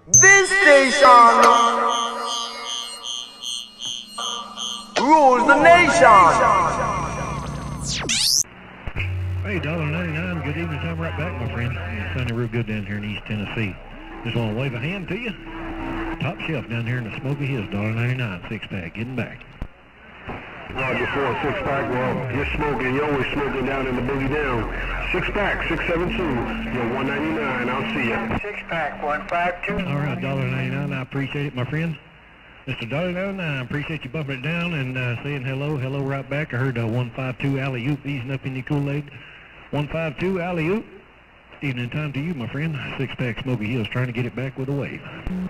This station rules the nation. Hey, $1.99. Good evening. I'm right back, my friend. It's sunny real good down here in East Tennessee. Just want to wave a hand to you. Top shelf down here in the Smoky Hills, $1.99 six-pack. Getting back. Roger, 4 6-pack. Well, you're smoking. You're always smoking down in the boogie down. 6-pack, 672. You're $1.99. I'll see you. 6-pack, 152. All right, $1.99. I appreciate it, my friend. Mr. $1.99, I appreciate you bumping it down and saying hello. Hello right back. I heard 152 alley-oop easing up in your Kool-Aid. 152 alley-oop. Evening time to you, my friend. 6-pack Smoky Hills trying to get it back with a wave.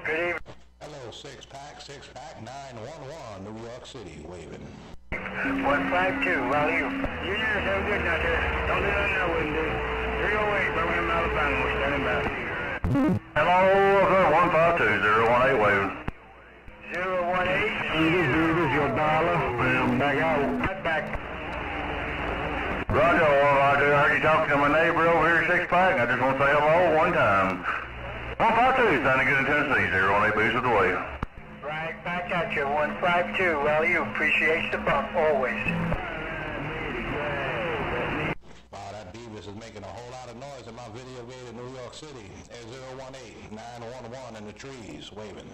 Good evening. Hello, 6-pack, 911, New York City, waving. 152, well, you guys have good out there. Don't do that now, wouldn't do. 308, Birmingham, Alabama, we're standing by. Hello, 152-018 waving. 018. This is your dollar. I'm back out. Right back. Roger, I heard you talking to my neighbor over here, 6-pack. I just want to say hello one time. 152, sounding good in Tennessee, 018 boost of the wave. Right back at you, 152. Well, you appreciate the bump, always. Wow, that Beavis is making a whole lot of noise in my video gate in New York City. 018-911 in the trees, waving.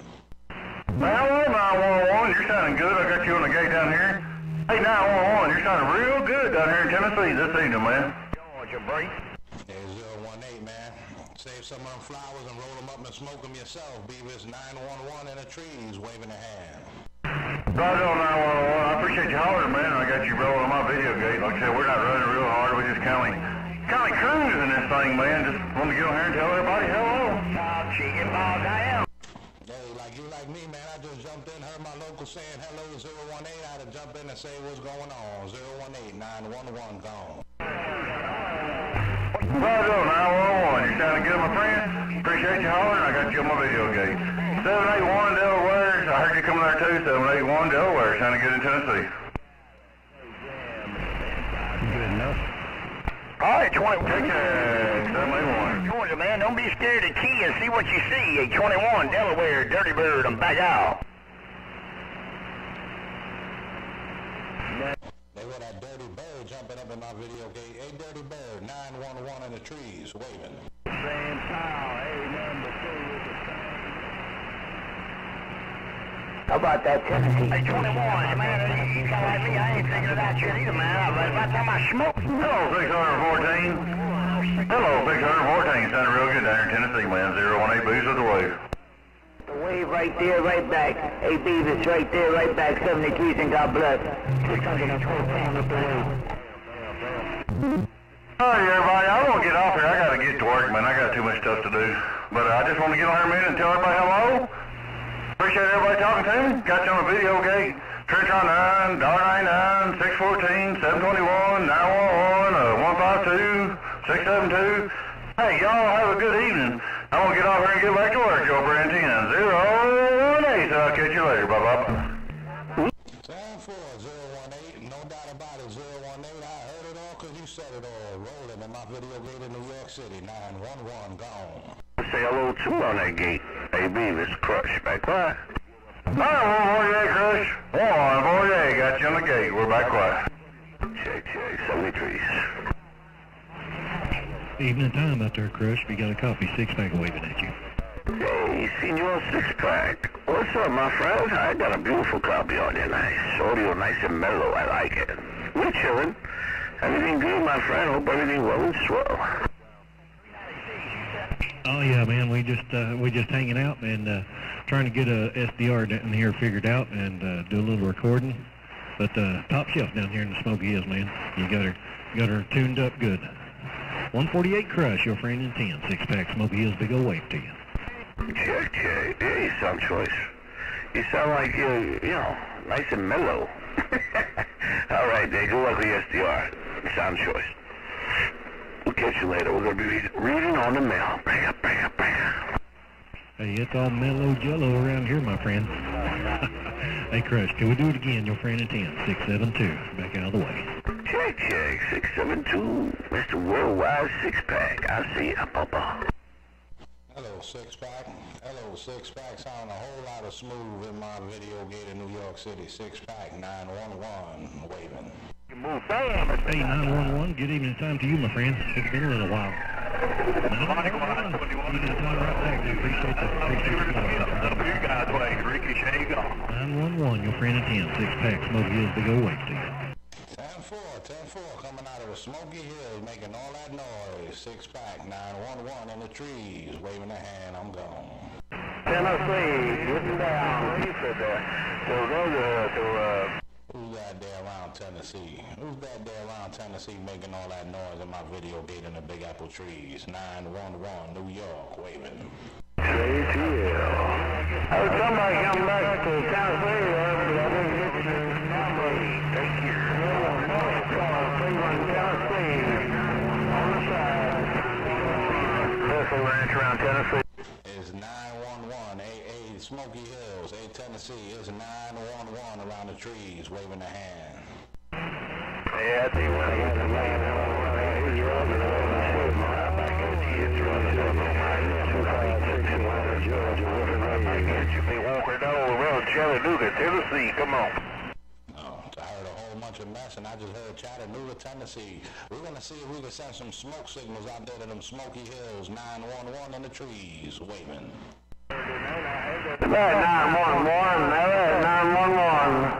Hello, 911, you're sounding good. I got you on the gate down here. Hey, 911, you're sounding real good down here in Tennessee this evening, man. Want your break? Hey, 018, man. Save some of them flowers and roll them up and smoke them yourself. Beavis 911 in the trees, waving a hand. Roger, 911, I appreciate you hollering, man. I got you rolling on my video gate. Like I said, we're not running real hard. We're just kind of cruising this thing, man. Just want to get on here and tell everybody hello. Chicken balls, I am. Hey, like you like me, man, I just jumped in, heard my local saying hello, 018, I had to jump in and say what's going on. 018-911 gone. Roger, 911, you're sounding good, my friend. Appreciate you hollering. I got you on my video gate. 781 Delaware, I heard you coming there too, 781 Delaware, sounding good in Tennessee. Good enough. All right, 20. Take care, 781. Georgia, man, don't be scared to key and see what you see. 21, Delaware, Dirty Bird, I'm back out. They were that Dirty Bird jumping up in my video gate. Hey, Dirty Bird, 911 in the trees, waving. Same style, number 2 with the same. How about that Tennessee? Hey, 21, man, you sound like me. I ain't thinking of that shit either, man. By the time I smoke. Hello, 614. Hello, 614. Sounding real good down here in Tennessee, man. 018 boost of the wave. The wave right there, right back. Hey, Beavis, right there, right back. 73s and God bless. 614 up the wave. Hi, everybody. I don't get off here. I got to get to work, man. I got too much stuff to do. But I just want to get on here a minute and tell everybody hello. Appreciate everybody talking to me. Got you on the video gate. Tritron 9, $1.99, 614, 721, 911, 152, 672. Hey, y'all have a good evening. I'm going to get off here and get back to work. Joe Brand 10, 018. So I'll catch you later. Bye-bye. Time for 018, no doubt about it, 018. I heard it all because you said it all. Rolling in my video gate in New York City, 911 gone. Say hello too on that gate. Hey, Beavis, Crush, back quiet. Hi, 148, Crush. 148, got you on the gate. We're back quiet. Check, 73s. Evening time out there, Crush. If you got a coffee, 6-pack waving at you. Hey, Senor 6-pack. What's up, my friend? I got a beautiful copy on you. Nice. Audio nice and mellow. I like it. We're chilling. Everything good, my friend? Hope everything well and swell. Oh yeah, man, we just hanging out and trying to get a SDR down here figured out and do a little recording. But top shelf down here in the Smoky Hills, man. You got her tuned up good. 148 Crush, your friend in 10. 6-pack Smoky Hills, big old wave to you. Check. Yeah, you sound choice. You sound like you know, nice and mellow. All right, Dave. Good luck with the SDR. Sound choice. We'll catch you later. We're going to be reading on the mail. Bring up. Hey, it's all mellow jello around here, my friend. Hey, Crush, can we do it again? Your friend in 10, 672. Back out of the way. Check, 672. Mr. Worldwide 6-pack. I see ya, Papa. Hello, six-pack. Hello, six-pack. Sound a whole lot of smooth in my video gate in New York City. Six-pack, 911, waving. Hey, 911, good evening time to you, my friend. It's been a little while. 911, evening time right back. I appreciate the call. You guys wait, Ricky, how you going? 911, your friend at 10, six-pack, Smoky Hills, big old wave to you. 10-4, coming out of the Smoky Hills, making all that noise. Six-pack, 911 in the trees, waving a hand, I'm gone. Tennessee, getting down. He said that. So go Who's that there around Tennessee? Who's that there around Tennessee making all that noise in my video gate in the Big Apple trees? 911, New York, waving. ATL. Hey, somebody come back to Tennessee, but I didn't get your number. Thank you. Cleveland, Tennessee, on the side. Tennessee Ranch around Tennessee. It's 911, Smoky Hills, Tennessee. It's 911 around the trees, waving a hand. Yeah, I think when I got the man, he's running back at it's running up on my 256 in Atlanta, Georgia. You be walking down the road, Chattanooga, Tennessee. Come on. Oh, I heard a whole bunch of mess, and I just heard Chattanooga, Tennessee. We're going to see if we can send some smoke signals out there to them Smoky Hills. 911 in the trees, waving. That 911, that 911.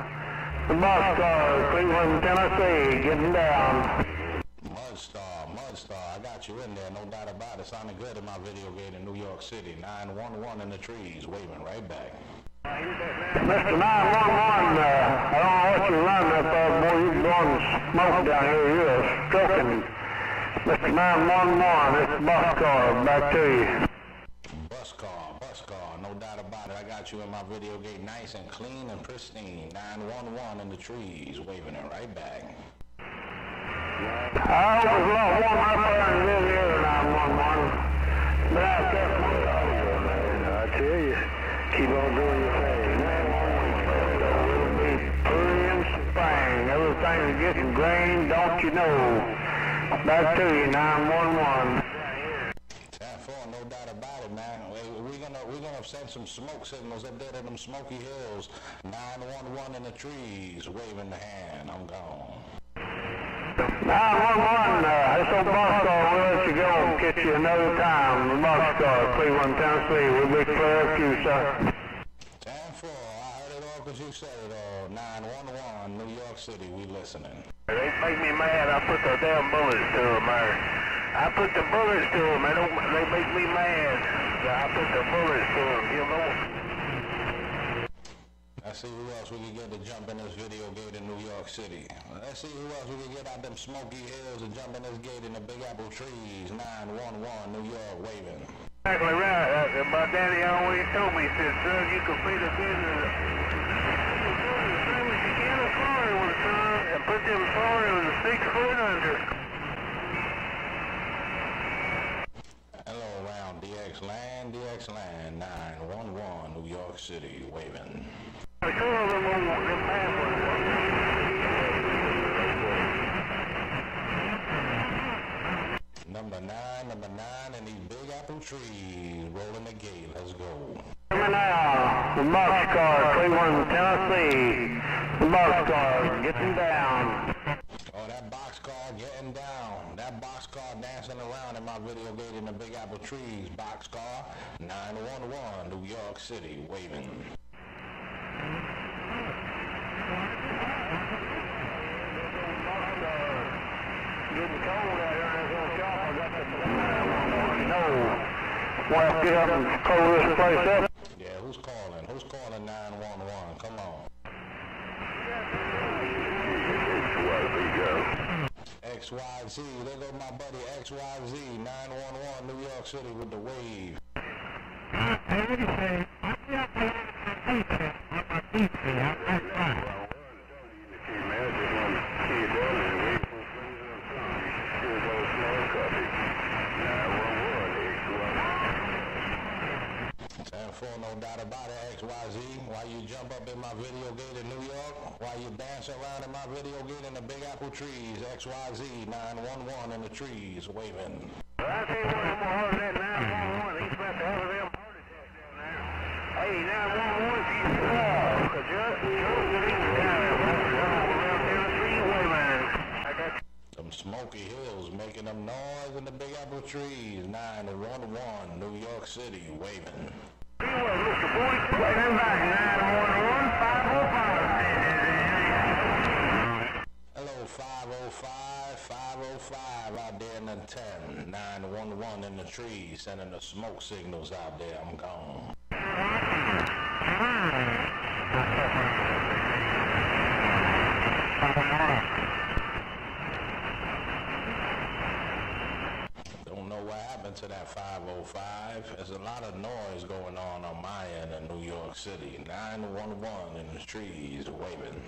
The bus car, Cleveland, Tennessee, getting down. Mudstar, I got you in there, no doubt about it. Sounded good in my video gate in New York City. 911 in the trees, waving right back. Mr. 911, I don't know what you're running up there, boy. You're blowing smoke down here. You're struggling. Mr. 911, it's the bus car, back to you. Bus car, no doubt about it. I got you in my video gate nice and clean and pristine. 911 in the trees, waving it right back. I was a lot warm up there in this here 911. But I kept my I tell you, keep on doing your thing. 911, it'll be pretty in spring. Everything's getting green, don't you know? Back to you, 911. 10-4, no doubt about it, man. We're gonna send some smoke signals up there to them Smoky Hills. 911 in the trees, waving the hand. I'm gone. 911, this old bus car will let you go and catch you another time. The bus car, Cleveland, Tennessee. We'll be clear up to you, sir. 10-4, I heard it all because you said it all. 911, New York City, we listening. They make me mad. I put the damn bullets to them, man. I put the bullets to them. They make me mad. I put the bullets to them, you know. Let's see who else we can get to jump in this video gate in New York City. Let's see who else we can get out them Smoky Hills and jump in this gate in the Big Apple trees. 911, New York, waving. Exactly right. My daddy always told me, he said, son, you can feed a business. You can't afford one, son, and put them foreigners 6 foot under. Hello, around DX Land, 911, New York City, waving. Number nine in these Big Apple trees, rolling the gate. Let's go. Coming now, the bus car, Cleveland, Tennessee. The bus car, getting down. Oh, that boxcar getting down. That boxcar dancing around in my video gate in the Big Apple trees. Boxcar, 911, New York City, waving. Getting cold out here in this shop. I got the want to get up and close this place up? Yeah, who's calling? Who's calling 911? Come on. XYZ, there go my buddy XYZ, 911, New York City with the wave. No doubt about it, XYZ. While you jump up in my video gate in New York, while you dance around in my video gate in the Big Apple trees, XYZ 911 in the trees, waving. I tell you what, I'm gonna hold that 911. He's about to Smoky Hills, making them noise in the Big Apple trees. 911, New York City, waving. Mr. 40, stand back, 911, 505. Hello, 505 out there in the 10. 911 in the trees, sending the smoke signals out there. I'm gone. Don't know what happened to that 505. There's a lot of noise going on my end in New York City. 911 in the trees, waving.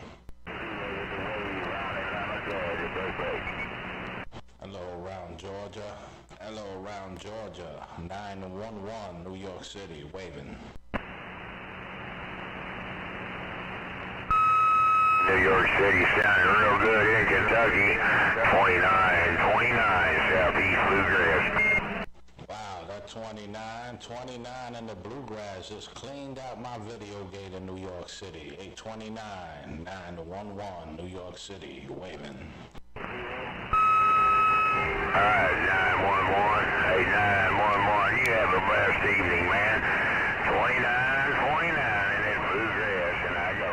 Hello around Georgia. Hello around Georgia. 911 New York City, waving. New York City sounding real good in Kentucky. 29 Southeast Bluegrass. Wow, that 29 in the Bluegrass just cleaned out my video gate in New York City. 829 911 New York City, waving. Alright, 911. Hey, 911. You have a blessed evening, man. 29 in that Bluegrass, and I go.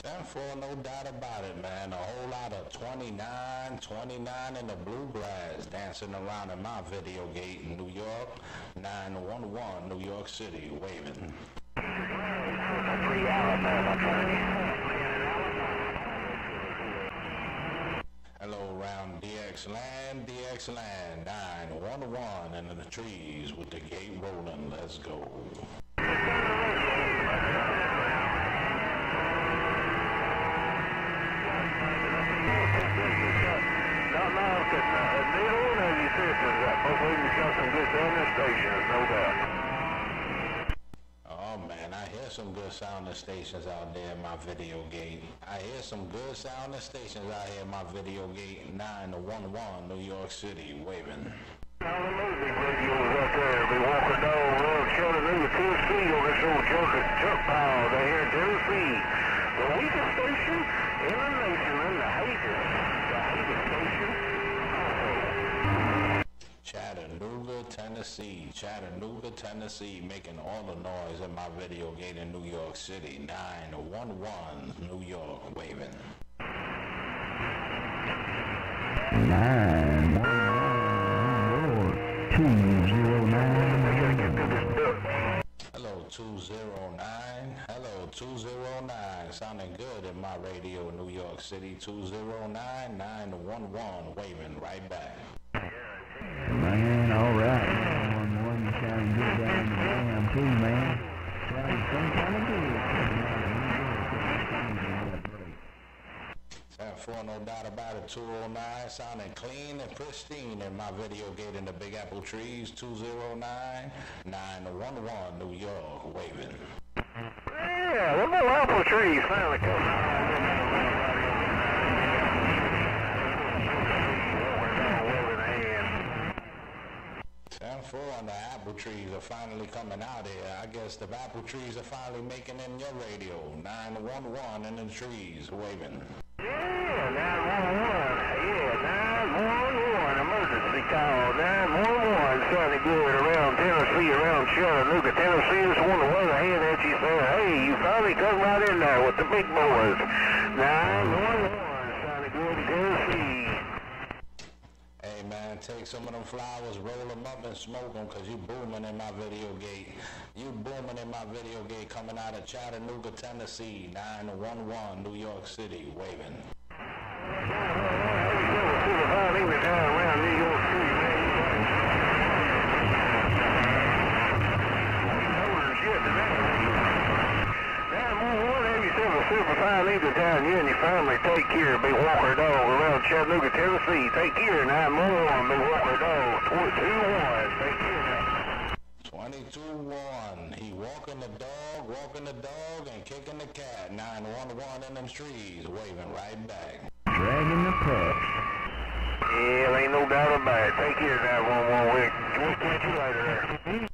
10-4, no doubt about it, man. A whole lot of 29 in the Bluegrass dancing around in my video gate in New York. 911 New York City, waving. Hello around DX Land, 911 and in the trees with the gate rolling. Let's go. Oh man, I hear some good sounding stations out there in my video gate. I hear some good sounding stations out here in my video gate. 911 New York City, waving. All the music radios up there. Be walking down around Chattanooga, Tennessee on this old junk pile down here in Tennessee. The weakest station in the nation and the hatest station. Chattanooga, Tennessee, making all the noise in my video gate in New York City. 911 New York, waving. 911 Hello 209, sounding good in my radio in New York City. 209 911, waving right back. Man, all right. 911 sounding good down in the jam too, man. Sounding some kind of good. 10-4, no doubt about it. 209, sounding clean and pristine in my video gate in the Big Apple trees. 209 911 New York, waving. Yeah, the little apple trees finally come out. 10-4, and the apple trees are finally coming out here. I guess the apple trees are finally making in your radio. 911 in the trees, waving. Yeah, 911, emergency call. 911 sounding good around Tennessee, around Chattanooga, Tennessee. Just want to wave a hand at you, say, hey, you finally come right in there with the big boys. 911 sounding good in Tennessee. Hey man, take some of them flowers, roll them up and smoke them, cause you booming in my video gate. You booming in my video gate coming out of Chattanooga, Tennessee. 911 New York City, waving. Around New York City, super fine evening down here and your family. Take care. Be Walker Dog around Chattanooga, Tennessee. Take care. 911. Be Walker Dog. 22-1. Take care. 22-1. He walking the dog and kicking the cat. 911 in them trees, waving right back. Dragging the pup. Yeah, ain't no doubt about it. Take care, 911. We'll catch you later there.